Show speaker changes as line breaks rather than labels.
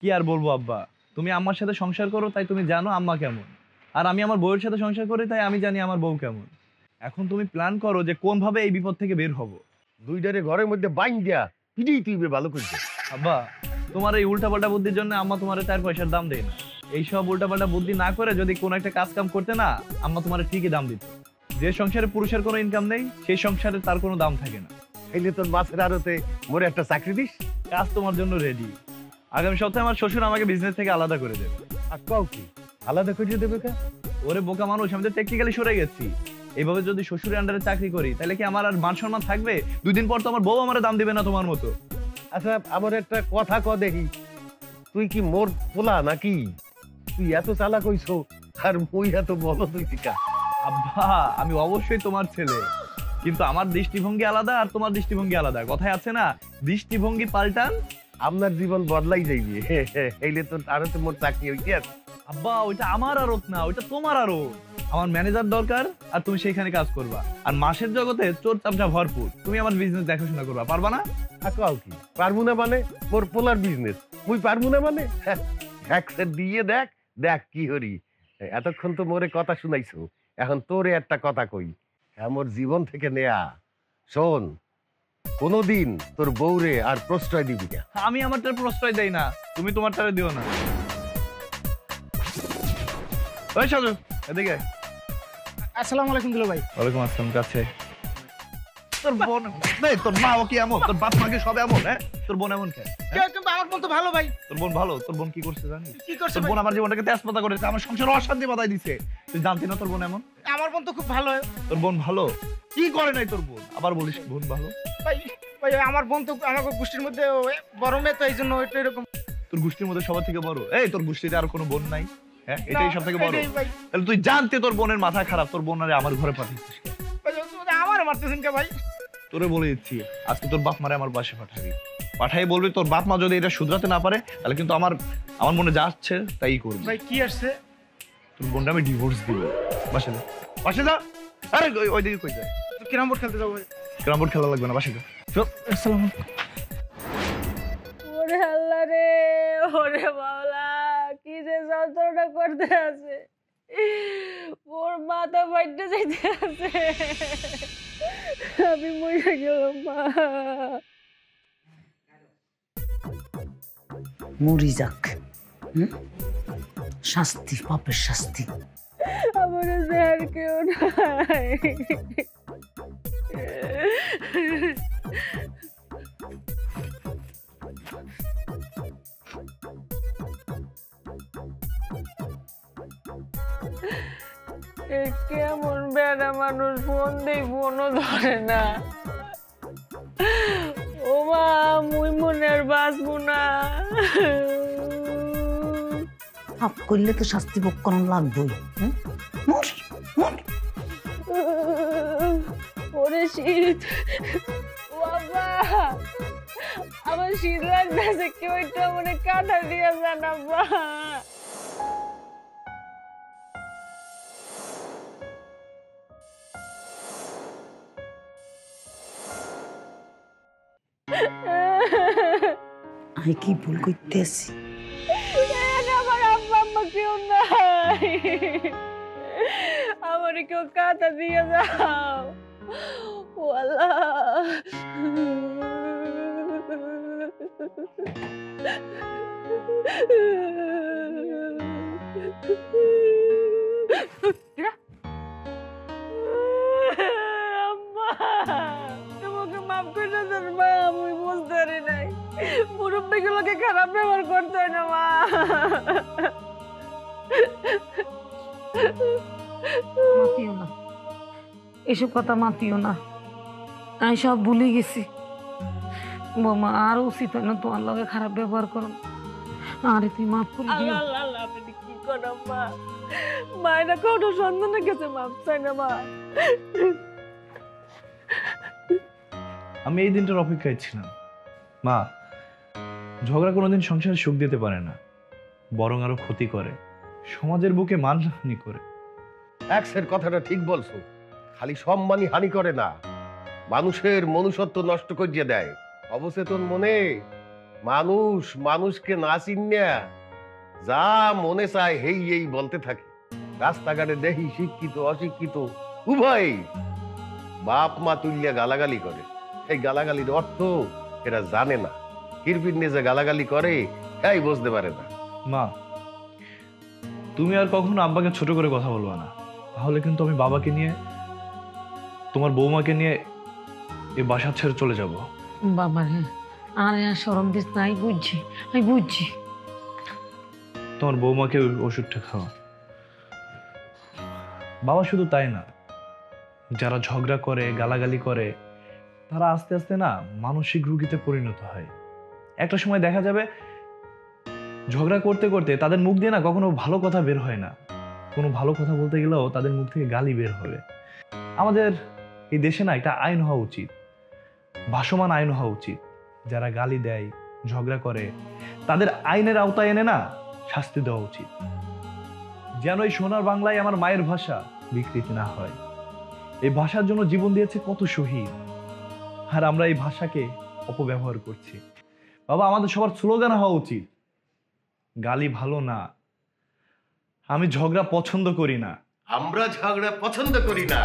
কি আর বলবো আব্বা, তুমি আম্মার সাথে সংসার করো তাই তুমি জানো আম্মা কেমন, আর আমি আমার বউয়ের সাথে সংসার করি তাই আমি জানি আমার বউ কেমন। এখন তুমি প্ল্যান করো যে কোন ভাবে এই বিপদ থেকে বের হব।
দুইটারে ঘরের মধ্যে বাইন দিয়া পিড়ি তুইবে ভালো করছে।
আব্বা, তোমার এই উল্টাপাল্টা বুদ্ধির জন্য আম্মা তোমার 4 পয়সার দাম দেয় না। এইসব উল্টাপাল্টা বুদ্ধি না করে যদি কোনো একটা কাজ কাম করতে না, আম্মা তোমার ঠিকই দাম দিত। যে সংসারে পুরুষের কোনো ইনকাম নেই সেই সংসারে তার কোনো দাম থাকে না।
এইলে তোর মাছের আড়তে মোরে একটা চাকরি দিস।
কাজ তোমার জন্য রেডি। আগামী সপ্তাহে আমার শ্বশুর আমাকে বিজনেস থেকে আলাদা করে দেবে।
আর কও কি আলাদা করে দেবে কা?
ওরে বোকা মানুষ, আমি তো টেকনিক্যালি সরে গেছি। এইভাবে যদি শ্বশুরের আন্ডারে চাকরি করি তাহলে কি আমার আর মান সম্মান থাকবে? 2 দিন পর তো আমার বউ আমার দাম দিবে না তোমার মতো।
আচ্ছা আমার একটা কথা ক দেখি, তুই কি মোর পোলা নাকি? তুই এত চালাক হইছো আর মুই এত বলো তুই টিকা।
আব্বা, আমি অবশ্যই তোমার ছেলে, কিন্তু আমার দৃষ্টিভঙ্গি আলাদা আর তোমার দৃষ্টিভঙ্গি আলাদা। কথায় আছে না, দৃষ্টিভঙ্গি পাল্টান
আপনার জীবন বদলাই যাইবে। এইলে তোর আড়তে মোর চাকরি হইতে আছে।
আব্বা, ওইটা আমার আরত না, ওইটা তোমার আরত। আমার ম্যানেজার দরকার আর তুমি সেইখানে কাজ করবা। আর মাসের জগতে চোর চামচা ভরপুর, তুমি আমার বিজনেস দেখাশোনা করবা, পারবা না?
আর কও কি পারবো না মানে? মোর পোলার বিজনেস মুই পারবো না মানে? একসের দিয়ে দেখ দেখ কি হরি। এতক্ষণ তো মোরে কথা শুনাইছো, এখন তোরে একটা কথা কই, মোর জীবন থেকে নেয়া। শোন, কোনদিন তোর বউরে আর প্রশ্রয় দিবি না।
আমি আমারটার প্রশ্রয় দেই না, তুমি তোমারটারে দিও না। ওই সাজু, এদিকে।
আসসালামু আলাইকুম দুলা ভাই।
ওয়ালাইকুম আসসালাম। কাছে তোর বোন নেই, তোর মা কি এমন, তোর বাপ মাকে সব এমন? হ্যাঁ, তোর বোন এমন কেন?
কিন্তু আমার বোন তো ভালো ভাই।
তোর বোন ভালো? তোর বোন কি করছে জানিস?
কি করছে
তোর বোন আমার জীবনটাকে তেজপাতা করেছে, আমার সংসারে অশান্তি বাধাই দিছে। তুই জানতি না তোর বোন এমন?
আমার বোন তো খুব ভালো
তোর বোন ভালো? কি করে নাই তোর বোন? আবার বলিস বোন ভালো?
ভাই। ভাই আমার বোন তো আমার গোষ্ঠীর মধ্যে বড় মেয়ে, তো এই জন্য এটা এরকম।
তোর গোষ্ঠীর মধ্যে সবার থেকে বড়? এই তোর গোষ্ঠীতে আর কোনো বোন নাই? হ্যাঁ, এটাই সব থেকে বড়।
ভাই
তাহলে তুই জানতে তোর বোনের মাথা খারাপ, তোর বোন আরে আমার ঘরে পাঠিয়েছিস।
আমার মারতেছেন কে ভাই?
তোরে বলে দিচ্ছি, আজকে তোর বাপ মারে আমার বাসে পাঠাবি। পাঠাই বলবি তোর বাপ মা যদি এটা শুধরাতে না পারে তাহলে কিন্তু আমার মনে যাচ্ছে তাই করবো।
ভাই কি আসছে?
তোর বোনটা আমি ডিভোর্স দিব। বাসে যা, বাসে যা। আরে ওই দিকে কই যায়?
ক্যারাম বোর্ড খেলতে যাবো ভাই।
ক্যারাম বোর্ড খেলা লাগবে না, বাসে যা। চল।
আসসালামু
ওরে আল্লাহ রে, ওরে বাবা, কি যে যন্ত্রণা করতে আছে, ওর মাথা ফাইটে যাইতে আছে। আমি মরে গেলাম মা।
মরি যাক, শাস্তি, পাপের শাস্তি।
আমার আর কেউ নাই। কেমন বেড়া মানুষ, ফোন দেই ফোনও ধরে না। ও মা, মুই মনের বাঁচবো না।
পাপ করলে তো শাস্তি ভোগ করানো লাগবেই। মর মর।
ওরে শীত বাবা, আমার শীত লাগতেছে, কেউ একটা মনে কাঁটা দিয়ে জানাবা।
আমি কি ভুল করতে আছি?
আমার আব্বা আম্মা কেউ নাই, আমার কেউ কাঁথা দিয়ে যাও। ও আল্লাহ। আম্মা, তোমাকে মাফ করে দেন মা, আমি বুঝতে পারি নাই। মুরব্বীগুলোকে খারাপ ব্যবহার করতে হয় না মা।
মাতিও না, এসব কথা মাতিও না। আমি সব ভুলে গেছি। বৌমা, আর উচিত হয় না তোমার লগে খারাপ ব্যবহার করো। আরে তুই মাফ করে দিও।
আল্লাহ আল্লাহ, আমি কি করব মা? মায়েরা কোনো সন্তানের কাছে মাফ চায় না মা।
আমি এই দিনটার অপেক্ষায় ছিলাম। মা, ঝগড়া কোনোদিন সংসারে সুখ দিতে পারে না, বরং আরো ক্ষতি করে, সমাজের বুকে মানহানি করে।
একসের কথাটা ঠিক বলছো, খালি সম্মানই হানি করে না, মানুষের মনুষ্যত্ব নষ্ট করিয়ে দেয়। অবচেতন মনে মানুষ মানুষকে না চিনিয়া যা মনে চায় হেই এই বলতে থাকে। রাস্তাঘাটে দেখি শিক্ষিত অশিক্ষিত উভয় বাপ মা তুলিয়া গালাগালি করে। এই গালাগালির অর্থ এরা জানে না। কিরপির নিয়ে যে গালাগালি করে তাই বুঝতে পারে না।
মা, তুমি আর কখনো আব্বাকে ছোট করে কথা বলবা না, তাহলে কিন্তু আমি বাবাকে নিয়ে, তোমার বৌমাকে নিয়ে এই বাসা ছেড়ে চলে যাব।
বাবা রে, আরে আর সরম দিস না, আমি বুঝছি।
তোমার বৌমাকে ওই ওষুধটা খাও। বাবা শুধু তাই না, যারা ঝগড়া করে গালাগালি করে তারা আস্তে আস্তে না মানসিক রোগীতে পরিণত হয়। একটা সময় দেখা যাবে ঝগড়া করতে করতে তাদের মুখ দিয়ে না কখনো ভালো কথা বের হয় না, কোনো ভালো কথা বলতে গেলেও তাদের মুখ থেকে গালি বের হবে। আমাদের এই দেশে না একটা আইন হওয়া উচিত, ভাসমান আইন হওয়া উচিত। যারা গালি দেয় ঝগড়া করে তাদের আইনের আওতায় এনে না শাস্তি দেওয়া উচিত, যেন এই সোনার বাংলায় আমার মায়ের ভাষা বিকৃতি না হয়। এই ভাষার জন্য জীবন দিয়েছে কত শহীদ, আর আমরা এই ভাষাকে অপব্যবহার করছি। বাবা, আমাদের সবার স্লোগান হওয়া উচিত, গালি ভালো না, আমি ঝগড়া পছন্দ করি না।
আমরা ঝগড়া পছন্দ করি না।